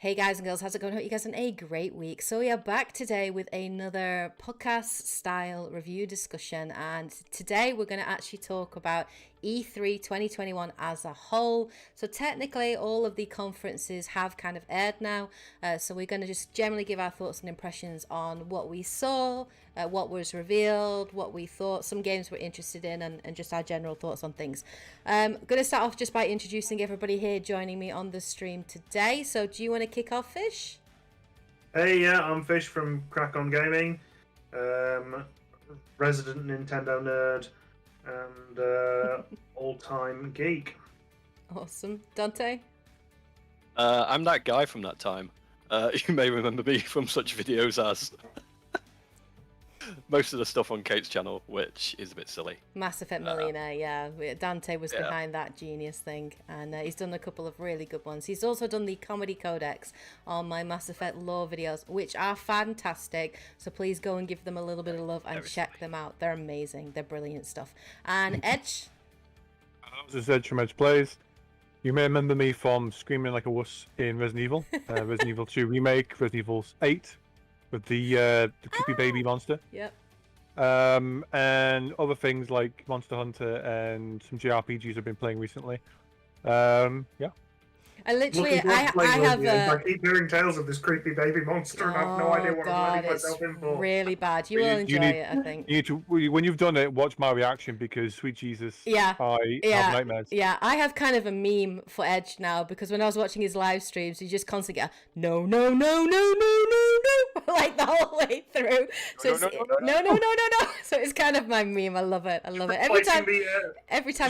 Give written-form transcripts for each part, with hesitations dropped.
Hey guys and girls, how's it going? I hope you guys had a great week. So we are back today with another podcast style review discussion, and today we're going to actually talk about E3 2021 as a whole. So technically all of the conferences have kind of aired now, so we're going to just generally give our thoughts and impressions on what we saw, what was revealed, what we thought, some games we're interested in, and just our general thoughts on things. I'm going to start off just by introducing everybody here joining me on the stream today. So do you want to kick off, Fish? Hey, yeah, I'm Fish from Crack On Gaming, resident Nintendo nerd, and all-time geek. Awesome. Dante? I'm that guy from that time. You may remember me from such videos as most of the stuff on Kate's channel, which is a bit silly. Mass Effect Millionaire, yeah. Dante was behind that genius thing, and he's done a couple of really good ones. He's also done the Comedy Codex on my Mass Effect lore videos, which are fantastic, so please go and give them a little bit of love and check them out. They're amazing. They're brilliant stuff. And Edge? This is Edge from Edge Plays. You may remember me from screaming like a wuss in Resident Evil, Resident Evil 2 Remake, Resident Evil 8, with the creepy baby monster. Yep. And other things like Monster Hunter and some JRPGs I've been playing recently. Yeah. I literally, I have I keep hearing tales of this creepy baby monster, and I have no idea what I'm letting myself in for. Really bad. You will enjoy it, I think. You need to, when you've done it, watch my reaction, because sweet Jesus, I have nightmares. Yeah, I have kind of a meme for Edge now, because when I was watching his live streams, he just constantly get no, no, no, no, no, no, no, like the whole way through. So no. So it's kind of my meme. I love it. I love it. Every time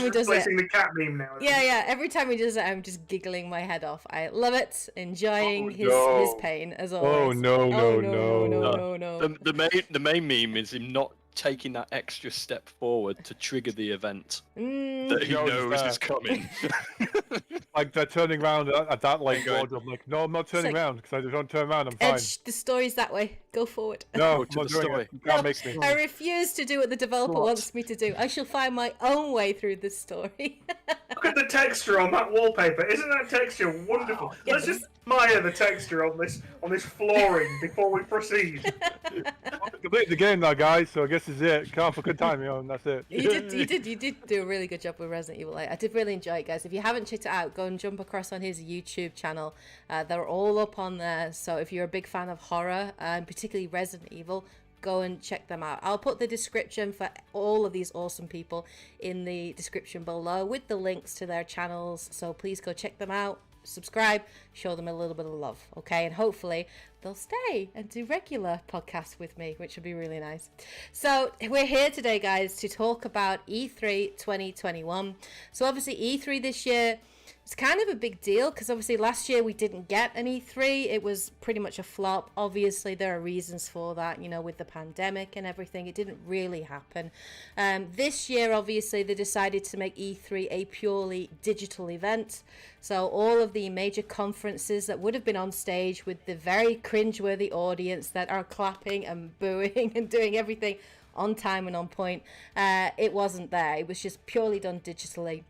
he does it. Replacing the cat meme now. Yeah. Every time he does it, I'm just giggling my head off. I love it. Enjoying his pain as always. No. The main meme is him not taking that extra step forward to trigger the event that he knows is coming. Like they're turning around at that wardrobe. I'm like, no, I'm not turning around, because I just don't turn around. I'm fine. Edge, the story's that way. Go forward. No, to the story. You can't make me. I refuse to do what the developer wants me to do. I shall find my own way through this story. Look at the texture on that wallpaper. Isn't that texture wonderful? Yes. Let's just admire the texture on this flooring before we proceed. I completed the game now, guys, so I guess this is it. Can't for good time, and that's it. You did do a really good job with Resident Evil 8. I did really enjoy it, guys. If you haven't checked it out, go and jump across on his YouTube channel. They're all up on there. So if you're a big fan of horror, and particularly Resident Evil, go and check them out. I'll put the description for all of these awesome people in the description below with the links to their channels. So please go check them out. Subscribe, show them a little bit of love, okay? And hopefully they'll stay and do regular podcasts with me, which would be really nice. So we're here today, guys, to talk about E3 2021. So obviously E3 this year, it's kind of a big deal, because obviously last year we didn't get an E3. It was pretty much a flop. Obviously there are reasons for that, with the pandemic and everything. It didn't really happen. This year, obviously, they decided to make E3 a purely digital event. So all of the major conferences that would have been on stage with the very cringeworthy audience that are clapping and booing and doing everything on time and on point, it wasn't there. It was just purely done digitally.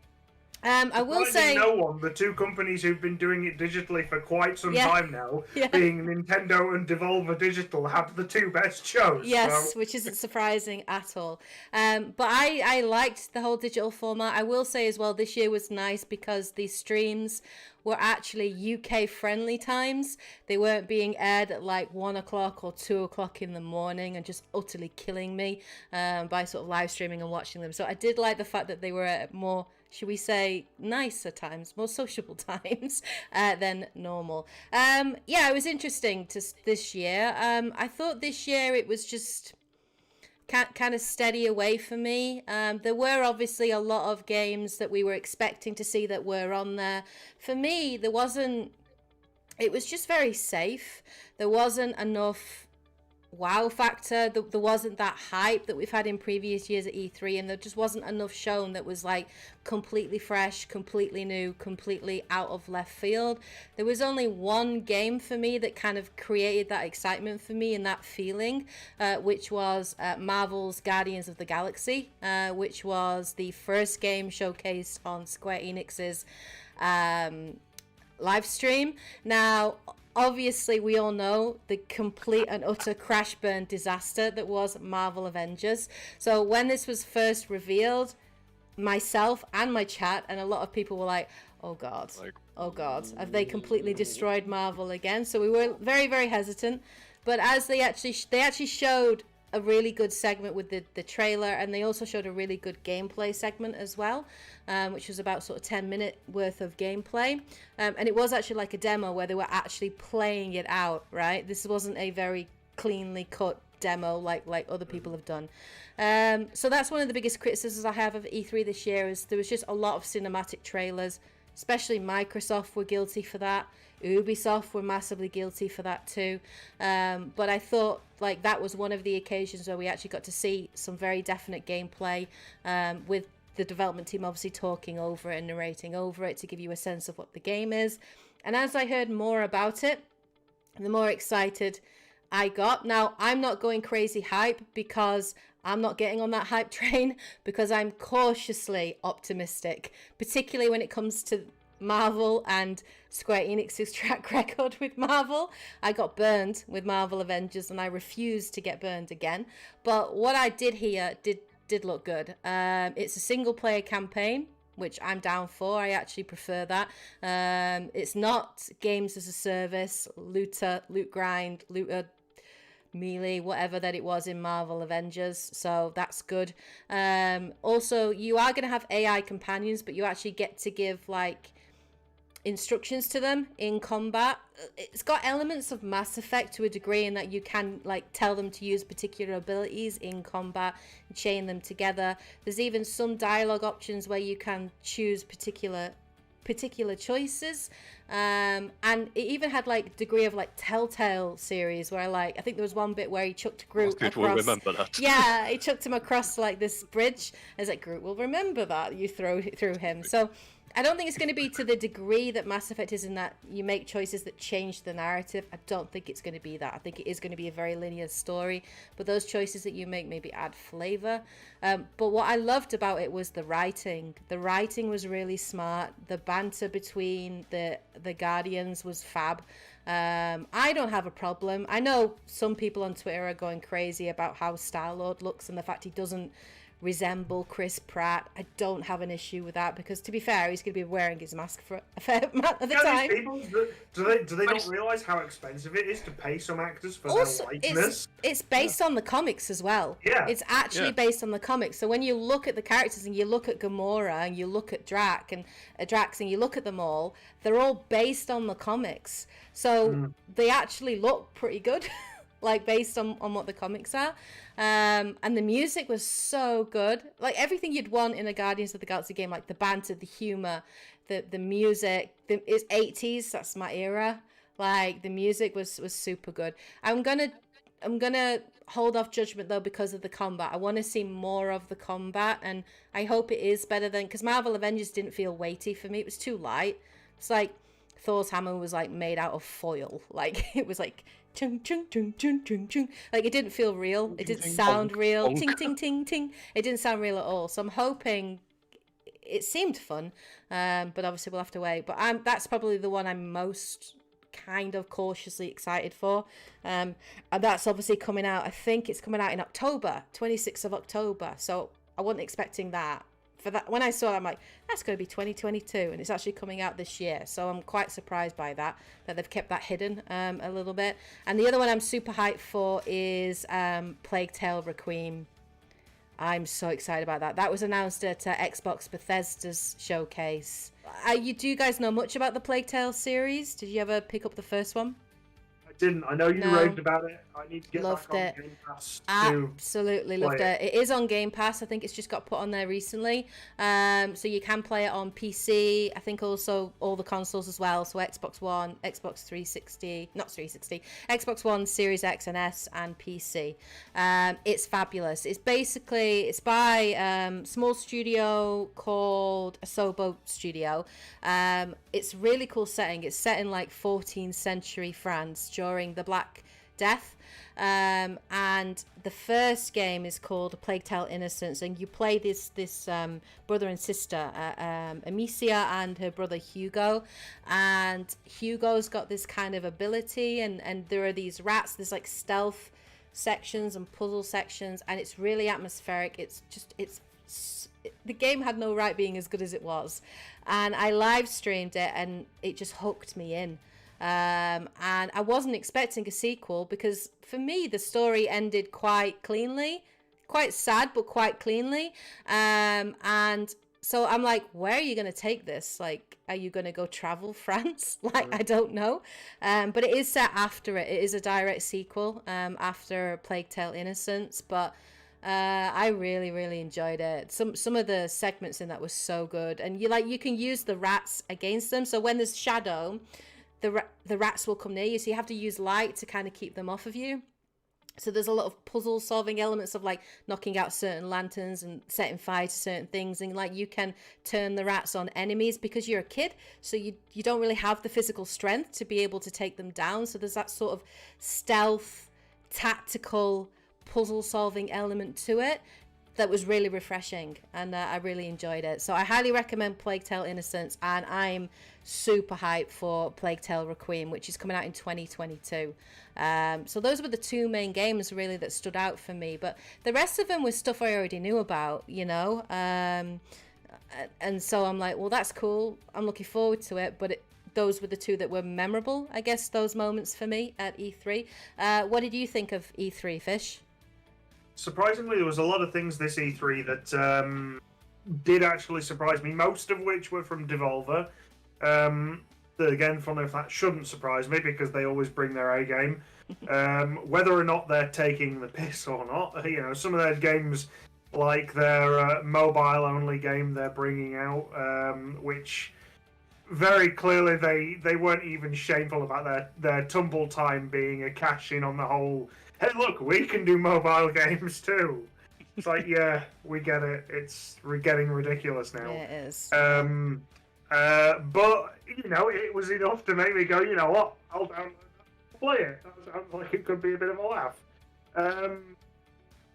I will say, no one, the two companies who've been doing it digitally for quite some time now, being Nintendo and Devolver Digital, have the two best shows. Yes, so. Which isn't surprising at all. But I liked the whole digital format. I will say as well, this year was nice because the streams were actually UK friendly times. They weren't being aired at like 1 o'clock or 2 o'clock in the morning and just utterly killing me by sort of live streaming and watching them. So I did like the fact that they were at more, should we say, nicer times, more sociable times than normal. It was interesting this year. I thought this year it was just kind of steady away for me. There were obviously a lot of games that we were expecting to see that were on there. For me, it was just very safe. There wasn't enough wow factor. There wasn't that hype that we've had in previous years at E3, and there just wasn't enough shown that was like completely fresh, completely new, completely out of left field. There was only one game for me that kind of created that excitement for me and that feeling, which was Marvel's Guardians of the Galaxy, which was the first game showcased on Square Enix's live stream. Now, obviously we all know the complete and utter crash burn disaster that was Marvel Avengers. So when this was first revealed, myself and my chat and a lot of people were like, oh god, have they completely destroyed Marvel again? So we were very, very hesitant. But as they actually showed a really good segment with the trailer, and they also showed a really good gameplay segment as well, which was about sort of 10-minute worth of gameplay, and it was actually like a demo where they were actually playing it out, right? This wasn't a very cleanly cut demo like other people have done. So that's one of the biggest criticisms I have of E3 this year, is there was just a lot of cinematic trailers, especially Microsoft were guilty for that. Ubisoft were massively guilty for that too. But I thought like that was one of the occasions where we actually got to see some very definite gameplay, with the development team obviously talking over it and narrating over it to give you a sense of what the game is. And as I heard more about it, the more excited I got. Now, I'm not going crazy hype because I'm not getting on that hype train, because I'm cautiously optimistic, particularly when it comes to Marvel and Square Enix's track record with Marvel. I got burned with Marvel Avengers and I refuse to get burned again. But what I did here did look good. It's a single player campaign, which I'm down for. I actually prefer that. It's not games as a service, loot grind, looter, melee, whatever that it was in Marvel Avengers, so that's good. Also, you are going to have AI companions, but you actually get to give like instructions to them in combat. It's got elements of Mass Effect to a degree in that you can like tell them to use particular abilities in combat and chain them together. There's even some dialogue options where you can choose particular choices, and it even had like degree of like Telltale series where I think there was one bit where he chucked Groot People across. will remember that. Yeah, he chucked him across like this bridge. I was like, Groot will remember that you throw it through him. So I don't think it's going to be to the degree that Mass Effect is, in that you make choices that change the narrative. I don't think it's going to be that. I think it is going to be a very linear story, but those choices that you make maybe add flavor. But what I loved about it was the writing. The writing was really smart. The banter between the Guardians was fab. I don't have a problem. I know some people on Twitter are going crazy about how Star-Lord looks and the fact he doesn't resemble Chris Pratt. I don't have an issue with that, because to be fair, he's going to be wearing his mask for a fair amount of the time. People, do they not realise how expensive it is to pay some actors for their likeness? It's based on the comics as well. Yeah. It's actually based on the comics. So when you look at the characters and you look at Gamora and you look at Drax and you look at them all, they're all based on the comics. So they actually look pretty good. Like based on what the comics are, and the music was so good, like everything you'd want in a Guardians of the Galaxy game, like the banter, the humor, the music. It's 80s, that's my era. Like the music was super good. I'm gonna hold off judgment though because of the combat. I want to see more of the combat, and I hope it is better than, because Marvel Avengers didn't feel weighty for me. It was too light. It's like Thor's hammer was like made out of foil. Like it was like chung chung chung chung chung chung. Like it didn't feel real. It didn't sound real. Ting ting ting ting. It didn't sound real at all. So I'm hoping. It seemed fun, but obviously we'll have to wait. But that's probably the one I'm most kind of cautiously excited for, and that's obviously coming out. I think it's coming out in October, 26th of October. So I wasn't expecting that. For that, when I saw it, I'm like, that's going to be 2022, and it's actually coming out this year. So I'm quite surprised by that they've kept that hidden a little bit. And the other one I'm super hyped for is Plague Tale Requiem. I'm so excited about that. That was announced at Xbox Bethesda's showcase. Do you guys know much about the Plague Tale series? Did you ever pick up the first one? Didn't. I know you raved about it. I need to get loved back on it. Game Pass. Absolutely loved it. It is on Game Pass. I think it's just got put on there recently. So you can play it on PC. I think also all the consoles as well. So Xbox One, Xbox 360, not 360, Xbox One, Series X and S, and PC. It's fabulous. It's by a small studio called Asobo Studio. It's really cool setting. It's set in like 14th century France during the Black death. And the first game is called A Plague Tale Innocence, and you play this brother and sister, Amicia and her brother Hugo. And Hugo's got this kind of ability, and there are these rats. There's like stealth sections and puzzle sections, and it's really atmospheric. The game had no right being as good as it was, and I live streamed it, and it just hooked me in. And I wasn't expecting a sequel, because for me the story ended quite cleanly, quite sad, but quite cleanly. And so I'm like, where are you going to take this? Like, are you going to go travel France? Like, I don't know. But it is set after it. It is a direct sequel after Plague Tale Innocence. But I really, really enjoyed it. Some of the segments in that was so good. And you can use the rats against them. So when there's shadow, the rats will come near you, so you have to use light to kind of keep them off of you. So there's a lot of puzzle solving elements of like knocking out certain lanterns and setting fire to certain things, and like you can turn the rats on enemies because you're a kid, so you don't really have the physical strength to be able to take them down. So there's that sort of stealth, tactical puzzle solving element to it that was really refreshing, and I really enjoyed it. So I highly recommend Plague Tale Innocence, and I'm super hyped for Plague Tale Requiem, which is coming out in 2022. So those were the two main games really that stood out for me, but the rest of them was stuff I already knew about, and so I'm like, well, that's cool, I'm looking forward to it. But those were the two that were memorable, I guess, those moments for me at E3. What did you think of E3, Fish? Surprisingly, there was a lot of things this E3 that did actually surprise me, most of which were from Devolver. That, again, funny enough, that shouldn't surprise me because they always bring their A game. Whether or not they're taking the piss or not, some of their games, like their mobile-only game they're bringing out, which very clearly they weren't even shameful about their tumble time being a cash-in on the whole, hey, look, we can do mobile games too. It's like, yeah, we get it. It's getting ridiculous now. Yeah, it is. But, it was enough to make me go, you know what, I'll download it, play it. That sounds like it could be a bit of a laugh.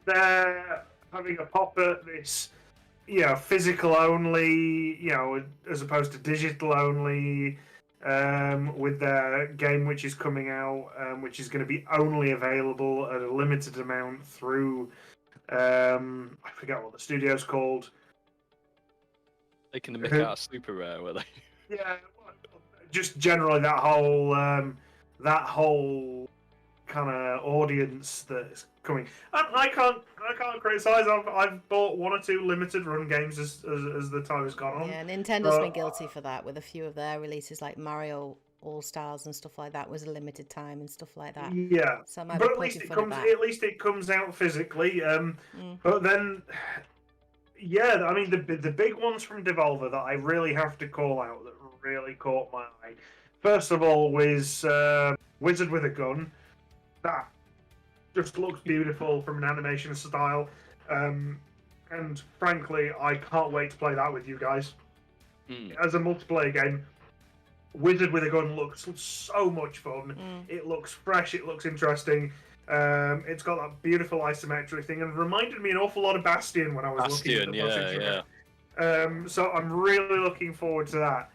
They're having a pop at this, physical only, as opposed to digital only, with their game which is coming out, which is going to be only available at a limited amount through, I forget what the studio's called. Taking the mick out of Super Rare, were they? Yeah, just generally that whole kind of audience that's coming. And I can't criticize. I've bought one or two limited run games as the time has gone on. Yeah, Nintendo's been guilty for that with a few of their releases, like Mario All Stars and stuff like that was a limited time and stuff like that. Yeah, so but at least it comes out physically. But then. Yeah, I mean, the big ones from Devolver that I really have to call out that really caught my eye. First of all was Wizard with a Gun. That just looks beautiful from an animation style. And frankly, I can't wait to play that with you guys. As a multiplayer game, Wizard with a Gun looks so much fun. It looks fresh, it looks interesting. It's got that beautiful isometric thing, and it reminded me an awful lot of Bastion when I was looking at the footage. So I'm really looking forward to that.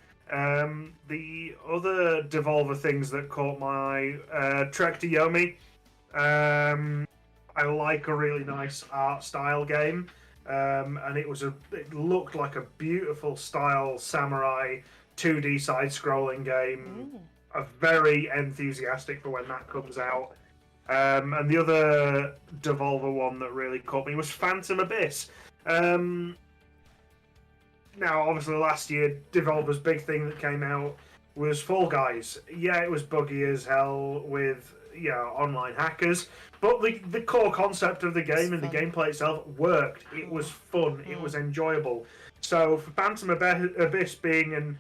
The other Devolver things that caught my eye, Trek to Yomi. I like a really nice art style game, and it looked like a beautiful style samurai 2D side-scrolling game. I'm very enthusiastic for when that comes out. And the other Devolver one that really caught me was Phantom Abyss. Now, obviously, last year, Devolver's big thing that came out was Fall Guys. Yeah, it was buggy as hell with online hackers, but the core concept of the game and the gameplay itself worked. It was fun. It was enjoyable. So for Phantom Abyss being an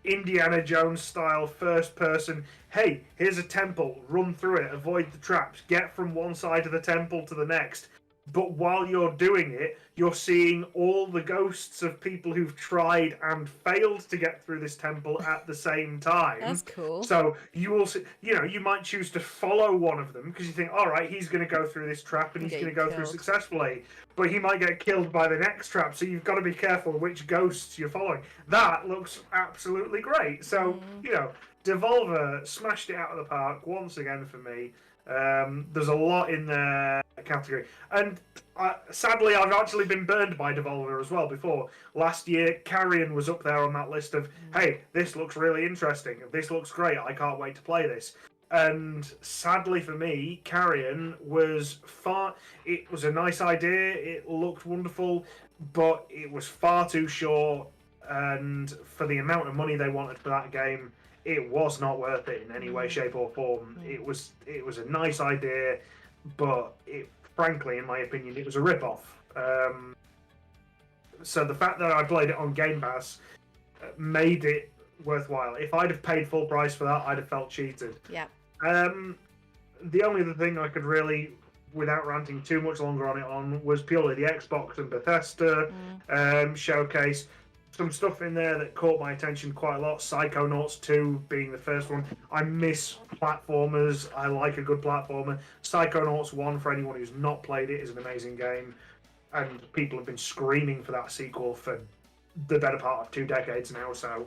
Indiana Jones style first person, hey, here's a temple, run through it, avoid the traps, get from one side of the temple to the next. but while you're doing it, you're seeing all the ghosts of people who've tried and failed to get through this temple at the same time. That's cool. So you also, you might choose to follow one of them because you think, all right, he's going to go through this trap and he's going to go through successfully, but he might get killed by the next trap. So you've got to be careful which ghosts you're following. That looks absolutely great. So Devolver smashed it out of the park once again for me. There's a lot in their category, and sadly I've actually been burned by Devolver as well before. Last year Carrion was up there on that list of, hey, this looks really interesting, this looks great, I can't wait to play this. And sadly for me, Carrion was it was a nice idea, it looked wonderful, but it was far too short, and for the amount of money they wanted for that game, it was not worth it in any way, shape, or form. It was a nice idea, but frankly, in my opinion, it was a rip-off. So the fact that I played it on Game Pass made it worthwhile. If I'd have paid full price for that, I'd have felt cheated. Yeah. The only other thing I could really, without ranting too much longer on it, was purely the Xbox and Bethesda showcase. Some stuff in there that caught my attention quite a lot. Psychonauts 2 being the first one. I miss platformers. I like a good platformer. Psychonauts 1, for anyone who's not played it, is an amazing game. And people have been screaming for that sequel for the better part of 2 decades now. So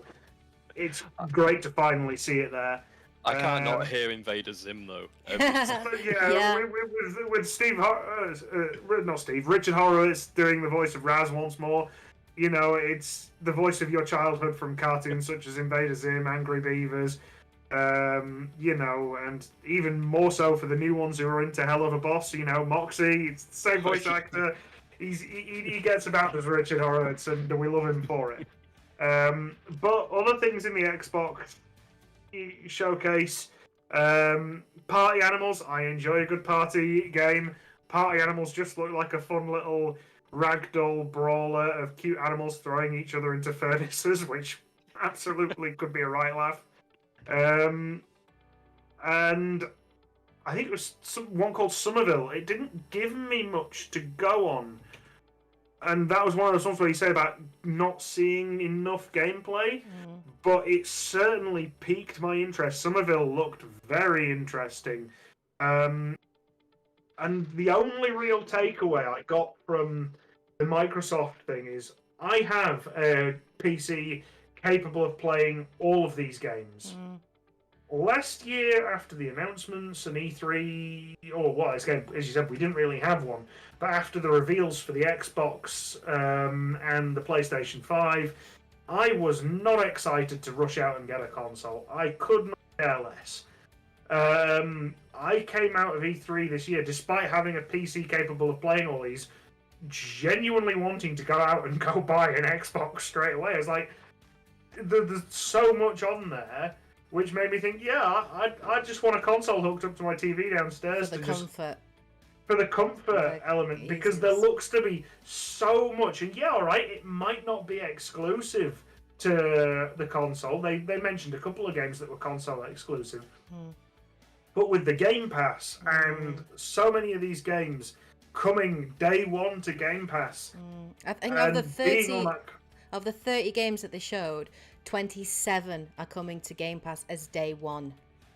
it's great to finally see it there. I can't not hear Invader Zim, though. With Richard Horowitz doing the voice of Raz once more. It's the voice of your childhood from cartoons such as Invader Zim, Angry Beavers, and even more so for the new ones who are into Hell of a Boss, Moxie, it's the same voice actor. He gets about as Richard Horowitz, and we love him for it. But other things in the Xbox showcase, Party Animals, I enjoy a good party game. Party Animals just look like a fun little ragdoll brawler of cute animals throwing each other into furnaces, which absolutely could be a right laugh. And I think it was one called Somerville. It didn't give me much to go on. And that was one of those ones where you say about not seeing enough gameplay, but it certainly piqued my interest. Somerville looked very interesting. And the only real takeaway I got from the Microsoft thing is I have a PC capable of playing all of these games. Last year, after the announcements and E3, as you said, we didn't really have one, but after the reveals for the Xbox and the PlayStation 5, I was not excited to rush out and get a console. I could not care less. I came out of E3 this year, despite having a PC capable of playing all these, genuinely wanting to go out and go buy an Xbox straight away. It's like, there's so much on there, which made me think, I just want a console hooked up to my TV downstairs for the comfort element, because there looks to be so much. And it might not be exclusive to the console. They mentioned a couple of games that were console exclusive. But with the Game Pass and so many of these games coming day one to Game Pass, I think of the 30 games that they showed, 27 are coming to Game Pass as day one.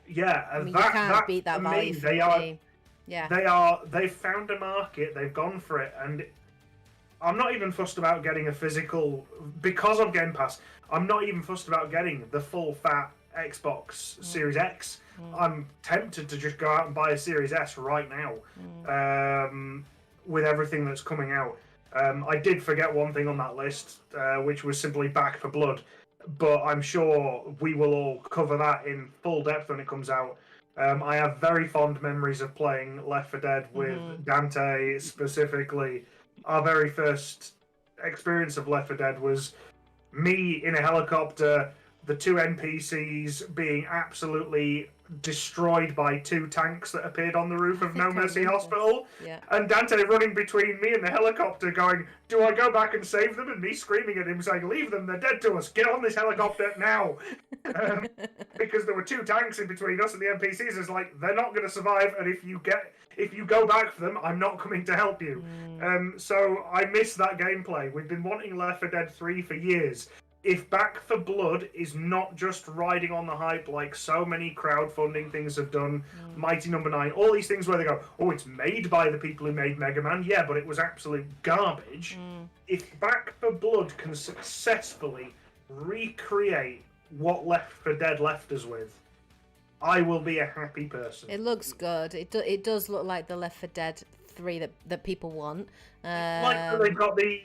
Yeah, I mean, you can't beat that value for the game. Yeah, they've found a market, they've gone for it, and I'm not even fussed about getting a physical, because of Game Pass, I'm not even fussed about getting the full fat Xbox Series X. I'm tempted to just go out and buy a Series S right now, with everything that's coming out. I did forget one thing on that list, which was simply Back 4 Blood, but I'm sure we will all cover that in full depth when it comes out. I have very fond memories of playing Left 4 Dead with Dante specifically. Our very first experience of Left 4 Dead was me in a helicopter, the two NPCs being absolutely destroyed by 2 tanks that appeared on the roof of No think I Mercy remember. Hospital. Yeah. And Dante running between me and the helicopter going, do I go back and save them? And me screaming at him saying, leave them, they're dead to us, get on this helicopter now. Because there were 2 tanks in between us and the NPCs. It's like, they're not going to survive, and if you go back for them, I'm not coming to help you. So I miss that gameplay. We've been wanting Left 4 Dead 3 for years. If Back 4 Blood is not just riding on the hype like so many crowdfunding things have done, Mighty Number 9, all these things where they go, oh, it's made by the people who made Mega Man, yeah, but it was absolute garbage. If Back 4 Blood can successfully recreate what Left 4 Dead left us with, I will be a happy person. It looks good. It does look like the Left 4 Dead 3 that people want. Like they've got the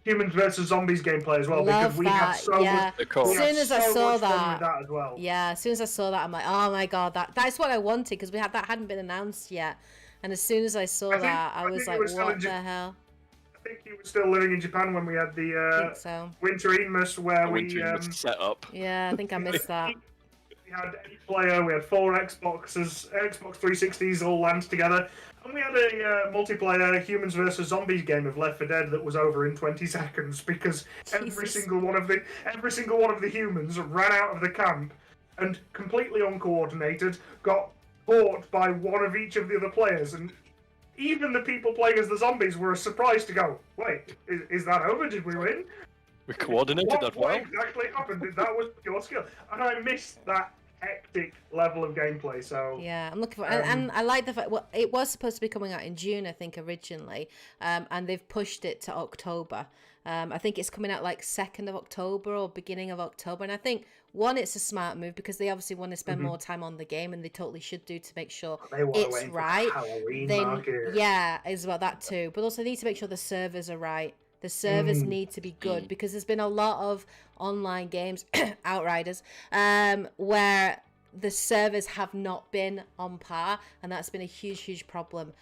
Humans versus Zombies gameplay as well, because we had so yeah. much. As soon as I saw much fun that, with that as well. yeah, as soon as I saw that, I'm like, oh my god, that's what I wanted, because that hadn't been announced yet. And as soon as I saw that, I was like, what the hell? I think you were still living in Japan when we had the Winter Emus, where we set up. Yeah, I think I missed that. We had 8 player, we had 4 Xboxes, Xbox 360s all land together, and we had a multiplayer Humans versus Zombies game of Left 4 Dead that was over in 20 seconds because every single one of the humans ran out of the camp and completely uncoordinated got caught by one of each of the other players, and even the people playing as the zombies were surprised to go, wait, is that over? Did we win? We coordinated that well. What exactly happened? That was pure skill, and I missed that hectic level of gameplay. So yeah, I'm looking for, and I like the fact. Well, it was supposed to be coming out in June, I think, originally, and they've pushed it to October. I think it's coming out like 2nd of October or beginning of October, and I think it's a smart move because they obviously want to spend more time on the game, and they totally should do to make sure it's right. Yeah, as well that too, but also they need to make sure the servers are right. The servers need to be good because there's been a lot of online games, Outriders, where the servers have not been on par, and that's been a huge problem.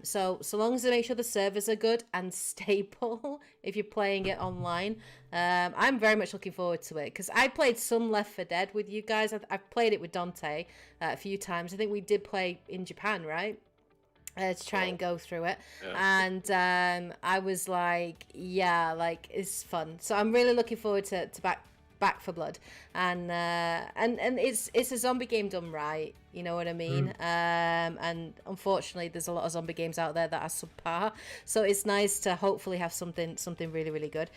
So long as they make sure the servers are good and stable if you're playing it online, I'm very much looking forward to it because I played some Left 4 Dead with you guys. I've played it with Dante a few times. I think we did play in Japan, right? To try and go through it, and I was like, yeah, like it's fun. So I'm really looking forward to Back 4 Blood, and it's a zombie game done right. You know what I mean? And unfortunately, there's a lot of zombie games out there that are subpar. So it's nice to hopefully have something really good.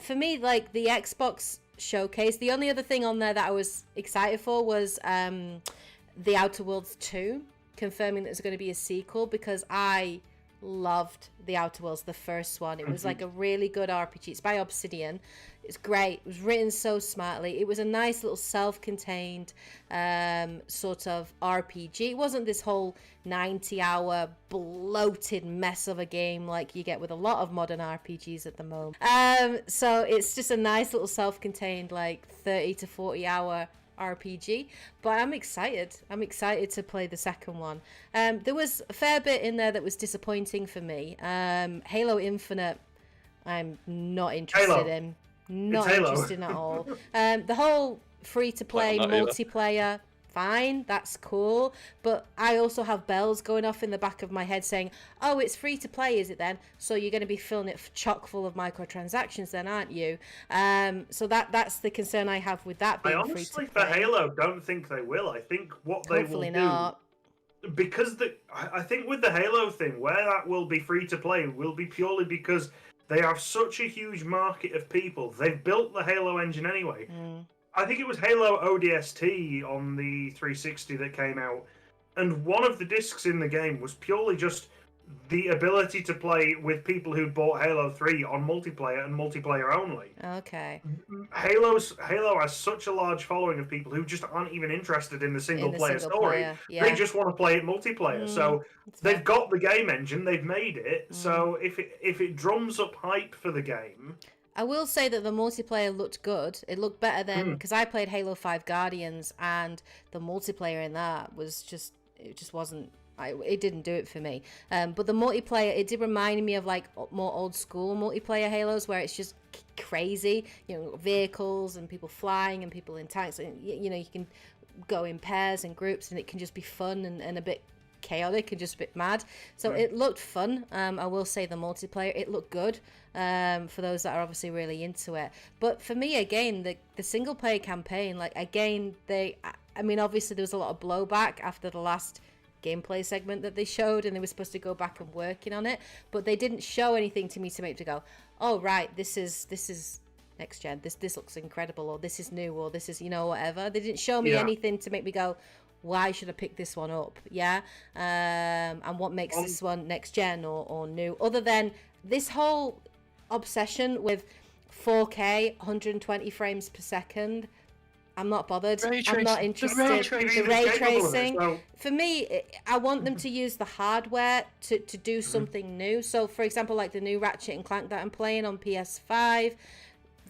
For me, like the Xbox showcase, the only other thing on there that I was excited for was The Outer Worlds 2. Confirming that there's going to be a sequel because I loved The Outer Worlds, the first one. It was like a really good RPG. It's by Obsidian. It's great. It was written so smartly. It was a nice little self-contained sort of RPG. It wasn't this whole 90-hour bloated mess of a game like you get with a lot of modern RPGs at the moment. So it's just a nice little self-contained like 30 to 40 hour RPG, but I'm excited to play the second one. There was a fair bit in there that was disappointing for me. Halo Infinite I'm not interested in at all. The whole free to play multiplayer, fine, that's cool, but I also have bells going off in the back of my head saying, oh, it's free to play, is it then? So you're going to be filling it chock full of microtransactions then, aren't you? So that's the concern I have with that being free to play. I honestly, for Halo, don't think they will. I think what they Hopefully will not. do, because I think with the Halo thing, where that will be free to play will be purely because they have such a huge market of people. They've built the Halo engine anyway. I think it was Halo ODST on the 360 that came out, and one of the discs in the game was purely just the ability to play with people who bought Halo 3 on multiplayer and multiplayer only. Okay. Halo has such a large following of people who just aren't even interested in the single player story. Yeah. They just want to play it multiplayer. So they've got the game engine, they've made it. So if it drums up hype for the game. I will say that the multiplayer looked good. It looked better than, because I played Halo 5 Guardians, and the multiplayer in that was just, it just wasn't, it didn't do it for me. But the multiplayer, it did remind me of like more old school multiplayer Halos where it's just crazy, vehicles and people flying and people in tanks. And, you can go in pairs and groups, and it can just be fun and a bit chaotic and just a bit mad. So it looked fun. I will say the multiplayer, it looked good for those that are obviously really into it. But for me, again, the single player campaign, like, again, I mean, obviously there was a lot of blowback after the last gameplay segment that they showed, and they were supposed to go back and working on it, but they didn't show anything to me to make me go, oh right, this is next gen, this looks incredible, or this is new, or this is, you know, whatever. They didn't show me anything to make me go, why should I pick this one up? And what makes this one next gen or new, other than this whole obsession with 4K 120 frames per second. I'm not bothered. I'm not interested. The ray tracing. For me, I want them to use the hardware to do something new. So, for example, like the new Ratchet and Clank that I'm playing on PS5,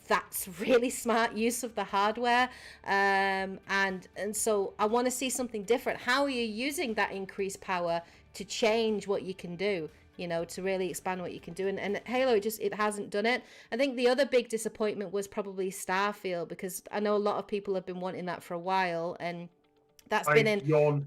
that's really smart use of the hardware. And so I want to see something different. How are you using that increased power to change what you can do? You know, to really expand what you can do. And Halo, it hasn't done it. I think the other big disappointment was probably Starfield, because I know a lot of people have been wanting that for a while, and that's been in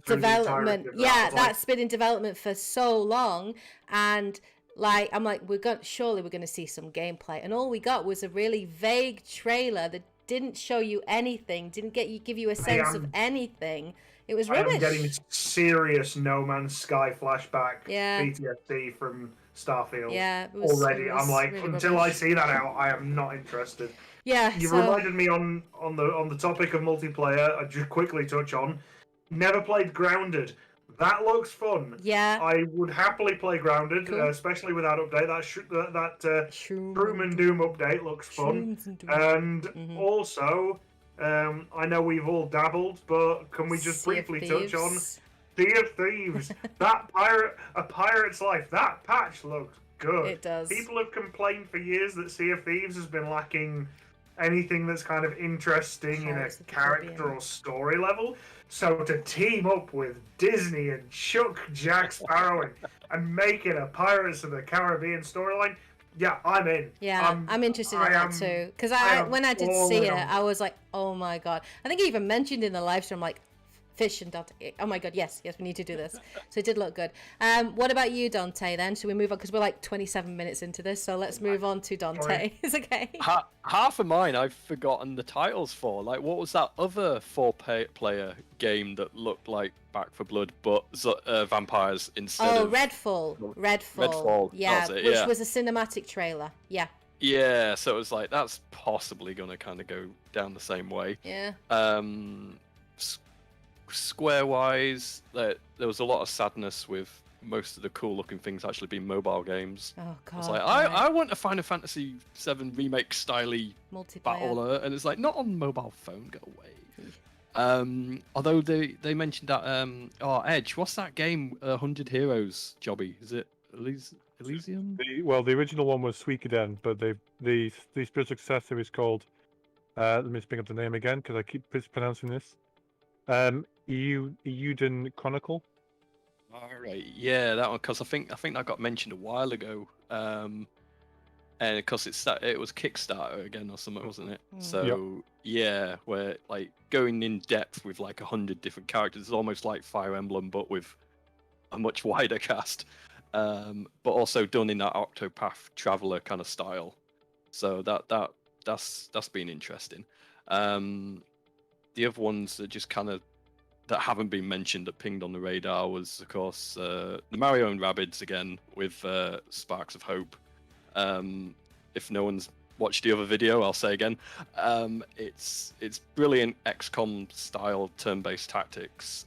development. Yeah, that's been in development for so long. And like, I'm like, surely we're going to see some gameplay. And all we got was a really vague trailer that didn't show you anything, didn't give you a sense of anything. It was rubbish. I'm getting serious No Man's Sky flashback PTSD from Starfield. Yeah, already. I'm like, really until rubbish. I see that out, I am not interested. Yeah, you reminded me on the topic of multiplayer. I just quickly touch on. Never played Grounded. That looks fun. Yeah, I would happily play Grounded, cool. Especially with that update. That Shroom and Doom update looks fun, and also. I know we've all dabbled, but can we just briefly touch on Sea of Thieves? A Pirate's Life. That patch looks good. It does. People have complained for years that Sea of Thieves has been lacking anything that's kind of interesting in a character or story level. So to team up with Disney and Chuck Jack Sparrow and make it a Pirates of the Caribbean storyline. Yeah, I'm in. Yeah, I'm interested in that too. Because when I did see it, I was like, oh my god. I think I even mentioned in the live stream, like, Fish and Dante. Oh my god, yes, we need to do this. So it did look good. What about you, Dante, then? Should we move on? Because we're like 27 minutes into this, so let's move on to Dante. It's okay. Half of mine I've forgotten the titles for. Like, what was that other 4-player game that looked like Back 4 Blood, but vampires instead of... Redfall. Yeah, which was a cinematic trailer. Yeah. Yeah, so it was like, that's possibly going to kind of go down the same way. Yeah. Square-wise, there was a lot of sadness with most of the cool-looking things actually being mobile games. Oh god! It's like I want a Final Fantasy VII remake styley battler, and it's like, not on mobile phone. Go away. Although they mentioned that Edge. What's that game? 100 Heroes jobby. Is it Elysium? The original one was Suikoden, but the spiritual successor is called. Let me just bring up the name again because I keep mispronouncing this. Euden Chronicle. All right, yeah, that one, because I think that got mentioned a while ago, and because it was Kickstarter again or something, wasn't it? So yeah, where like going in depth with like 100 different characters, it's almost like Fire Emblem but with a much wider cast, but also done in that Octopath Traveler kind of style. So that's been interesting. The other ones that just kind of that haven't been mentioned that pinged on the radar was, of course, the Mario and Rabbids again with Sparks of Hope. If no one's watched the other video, I'll say again, it's brilliant XCOM style turn-based tactics,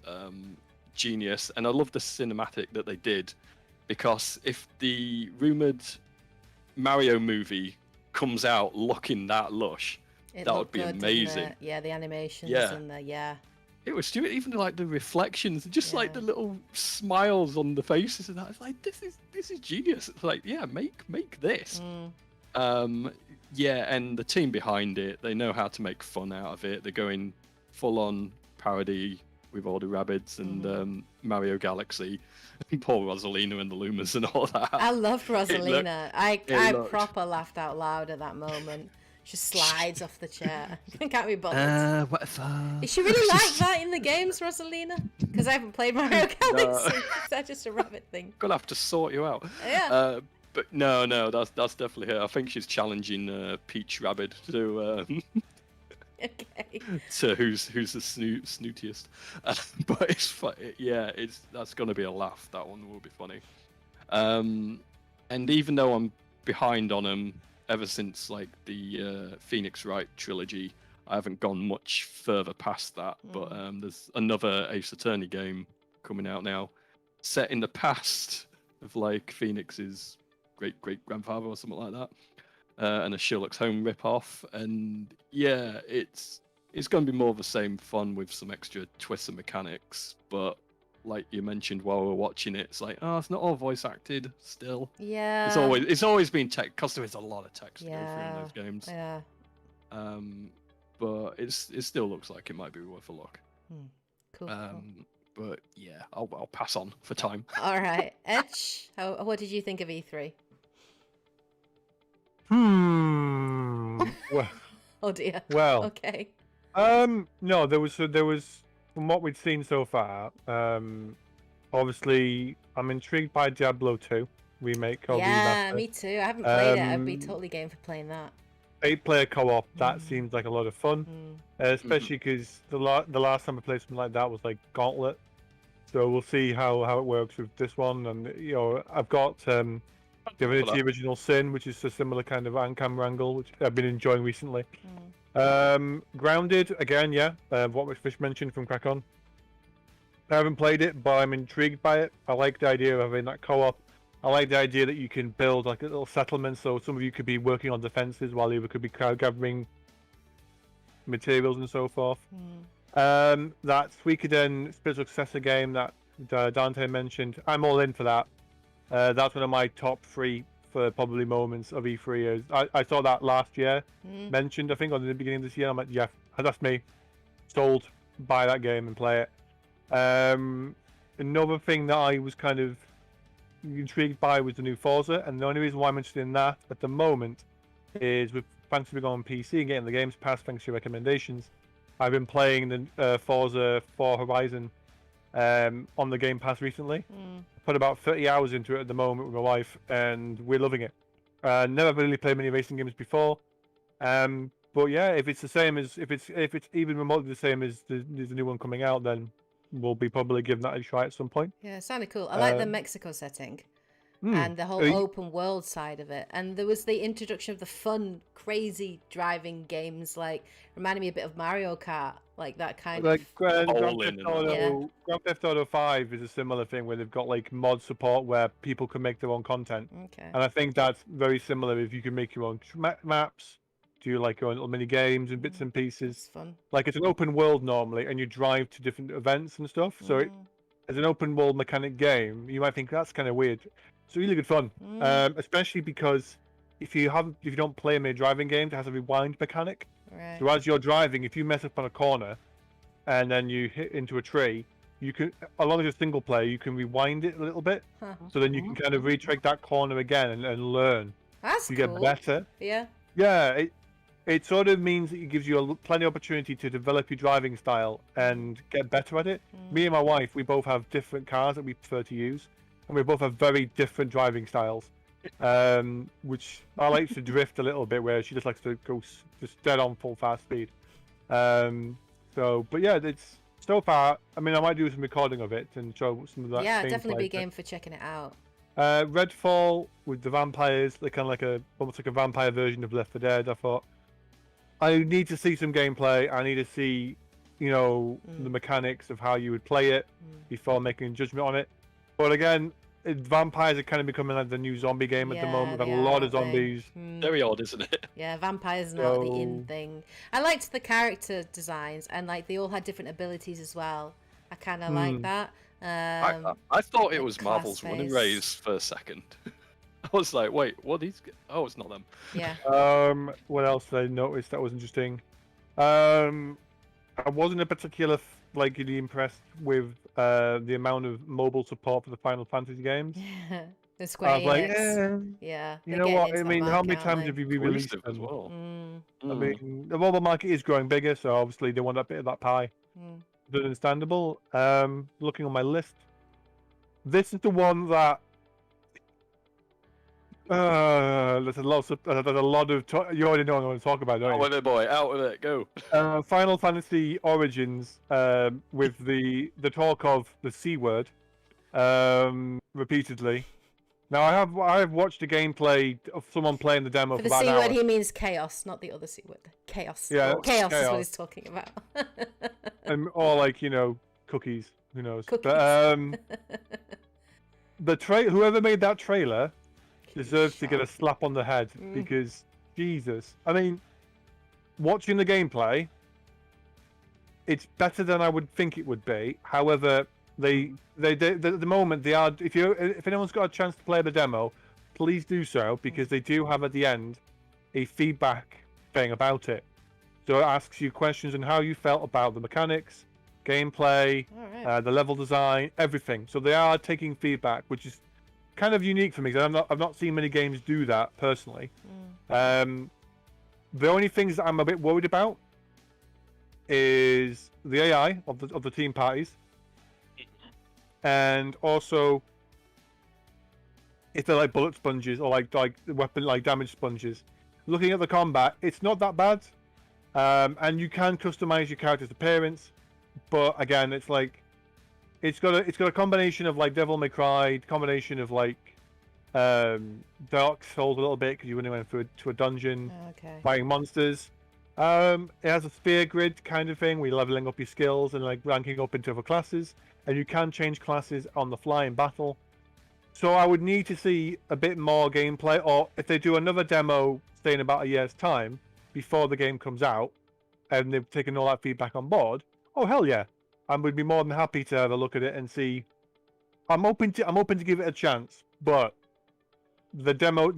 genius, and I love the cinematic that they did, because if the rumored Mario movie comes out looking that lush, that would be amazing. Yeah, the animations and it was stupid. Even like the reflections, just like the little smiles on the faces and that. It's like, this is genius. It's like, yeah, make this. And the team behind it, they know how to make fun out of it. They're going full on parody with all the Rabbids and Mario Galaxy, and poor Rosalina and the Lumas and all that. I loved Rosalina. I proper laughed out loud at that moment. She slides off the chair. Can't be bothered. Whatever. Is she really like that in the games, Rosalina? Because I haven't played Mario Galaxy. Is that just a rabbit thing? Gonna have to sort you out. Yeah. But no, that's definitely her. I think she's challenging Peach Rabbit to Okay. to who's the snootiest. But it's that's gonna be a laugh. That one will be funny. And even though I'm behind on them ever since like the Phoenix Wright trilogy, I haven't gone much further past that. But there's another Ace Attorney game coming out now, set in the past of like Phoenix's great grandfather or something like that, and a Sherlock's Home rip-off. And yeah, it's going to be more of the same fun with some extra twists and mechanics. But like you mentioned while we were watching it, it's like, oh, it's not all voice acted still. Yeah. It's always been text, because there is a lot of text to go through in those games. Yeah. But it still looks like it might be worth a look. Cool. But yeah, I'll pass on for time. All right, Edge. What did you think of E3? Well, Oh dear. well. Okay. No, there was from what we'd seen so far. Obviously, I'm intrigued by Diablo 2 remake. Or Yeah, remaster. me too. I haven't played it. I'd be totally game for playing that. 8-player co-op. That seems like a lot of fun, especially because the last time I played something like that was like Gauntlet. So we'll see how it works with this one. And you know, I've got Divinity Original Sin, which is a similar kind of on-camera angle, which I've been enjoying recently. Grounded again, yeah. What Fish mentioned from Crack On. I haven't played it, but I'm intrigued by it. I like the idea of having that co-op. I like the idea that you can build like a little settlement, so some of you could be working on defenses while the other could be crowd gathering materials and so forth. That Suikoden spiritual successor game that Dante mentioned, I'm all in for that. That's one of my top 3 for probably moments of E3. I saw that last year mentioned, I think, on the beginning of this year. I'm like, yeah, that's me. Sold. Buy that game and play it. Another thing that I was kind of intrigued by was the new Forza, and the only reason why I'm interested in that at the moment is with thanks to going on PC and getting the games passed thanks to your recommendations. I've been playing the Forza 4 Horizon on the Game Pass recently. Put about 30 hours into it at the moment with my wife, and we're loving it. Never really played many racing games before, but yeah, if it's the same as if it's even remotely the same as there's a new one coming out, then we'll be probably giving that a try at some point. Yeah, it sounded cool. I like the Mexico setting and the whole open world side of it. And there was the introduction of the fun, crazy driving games, like reminded me a bit of Mario Kart, like that kind of. Grand Theft Auto 5 is a similar thing where they've got like mod support where people can make their own content. Okay. And I think that's very similar if you can make your own maps, do like your own little mini games and bits and pieces. It's fun. Like it's an open world normally, and you drive to different events and stuff. So as an open world mechanic game, you might think that's kind of weird. It's really good fun, especially because if you don't play many driving games, it has a rewind mechanic. Right. So as you're driving, if you mess up on a corner, and then you hit into a tree, you can, as long as you're single player, you can rewind it a little bit. So then you can kind of retake that corner again and learn. That's you cool. get better. Yeah. Yeah. It sort of means that it gives you plenty of opportunity to develop your driving style and get better at it. Me and my wife, we both have different cars that we prefer to use, and we both have very different driving styles. Which I like to drift a little bit, where she just likes to go just dead on full fast speed. But yeah, it's so far. I mean, I might do some recording of it and show some of that. Yeah, definitely be game for checking it out. Redfall with the vampires, they're kind of like almost like a vampire version of Left 4 Dead. I thought I need to see some gameplay. I need to see, the mechanics of how you would play it before making a judgment on it. But again, vampires are kind of becoming like the new zombie game at the moment. With a lot of zombies. Very odd, isn't it? Yeah, vampires not the in thing. I liked the character designs, and like they all had different abilities as well. I kind of like that. I thought it was class Marvel's running face. race for a second. I was like, wait, what these? Oh, it's not them. Yeah. What else did I notice that was interesting? I wasn't in particular really impressed with the amount of mobile support for the Final Fantasy games. The Square I was like, Enix. Yeah. you they're know getting what? into I that mean, how market, many aren't times they? have you re-released Exclusive as them? well. Mm, I mean, the mobile market is growing bigger, so obviously they want a bit of that pie. mm. It's understandable. Looking on my list, this is the one that there's a lot of you already know what I want to talk about, don't Out you? with it, boy. Out with it. Go. Final Fantasy Origins, with the talk of the C word, repeatedly. Now I have watched a gameplay of someone playing the demo For for the about C an word, hour. he means chaos, not the other C word. Chaos. Yeah, Chaos is what chaos. he's talking about. Or like, cookies. Who knows? Cookies. But whoever made that trailer deserves to get a Sharp. slap on the head because Jesus. I mean, watching the gameplay, it's better than I would think it would be. However, at the moment they are. If anyone's got a chance to play the demo, please do so because they do have at the end a feedback thing about it. So it asks you questions on how you felt about the mechanics, gameplay, All the level design, everything. So they are taking feedback, which is kind of unique for me because I've not seen many games do that personally. The only things that I'm a bit worried about is the AI of the team parties, and also if they're like bullet sponges or like weapon damage sponges. Looking at the combat, it's not that bad, and you can customize your character's appearance, but again, it's like it's got a combination of like Devil May Cry, combination of like Dark Souls a little bit because you're running through to a dungeon, fighting monsters. It has a sphere grid kind of thing where you're leveling up your skills and like ranking up into other classes, and you can change classes on the fly in battle. So I would need to see a bit more gameplay, or if they do another demo, say in about a year's time, before the game comes out, and they've taken all that feedback on board. Oh hell yeah! I would be more than happy to have a look at it and see. I'm open to give it a chance, but the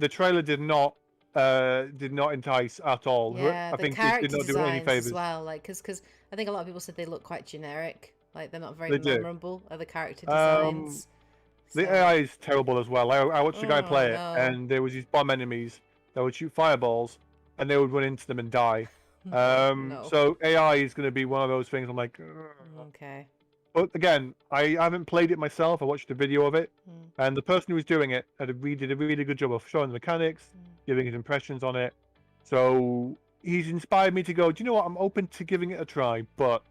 trailer did not entice at all. Yeah, I the think it character did not do any designs favors. as well, like because I think a lot of people said they look quite generic, like they're not very They do. memorable. Are the character designs? The AI is terrible as well. I watched a guy play it, no. and there was these bomb enemies that would shoot fireballs, and they would run into them and die. No. So AI is going to be one of those things. I'm like, ugh. Okay. But again, I haven't played it myself. I watched a video of it, and the person who was doing it did a really good job of showing the mechanics, giving his impressions on it. So he's inspired me to go, do you know what? I'm open to giving it a try, but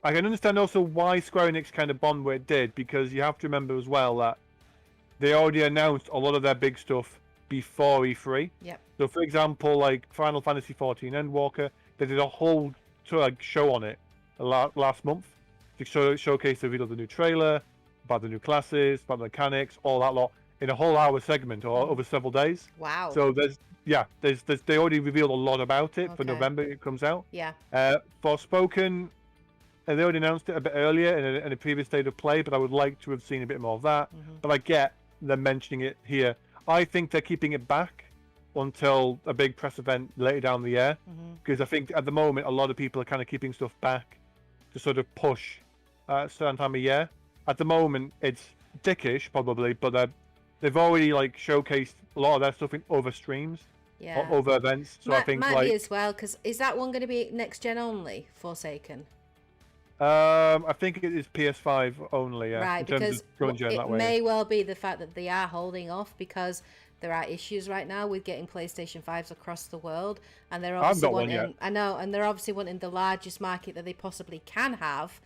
I can understand also why Square Enix kind of bombed where it did, because you have to remember as well that they already announced a lot of their big stuff before E3. Yep. So, for example, like Final Fantasy XIV Endwalker, they did a whole show on it last month to showcase the reveal of the new trailer, about the new classes, about the mechanics, all that lot, in a whole hour segment or over several days. Wow. So they already revealed a lot about it for November. It comes out. Yeah. Forspoken, and they already announced it a bit earlier in a previous state of play, but I would like to have seen a bit more of that. But I get them mentioning it here. I think they're keeping it back until a big press event later down the year, because I think at the moment a lot of people are kind of keeping stuff back to sort of push a certain time of year. At the moment, it's dickish probably, but they've already like showcased a lot of their stuff in other streams or other events. So I think might be as well, because is that one going to be next gen only? Forsaken. I think it is PS5 only, yeah. Right, because it may well be the fact that they are holding off because there are issues right now with getting PlayStation 5s across the world, and they're obviously wanting. I know, and they're obviously wanting the largest market that they possibly can have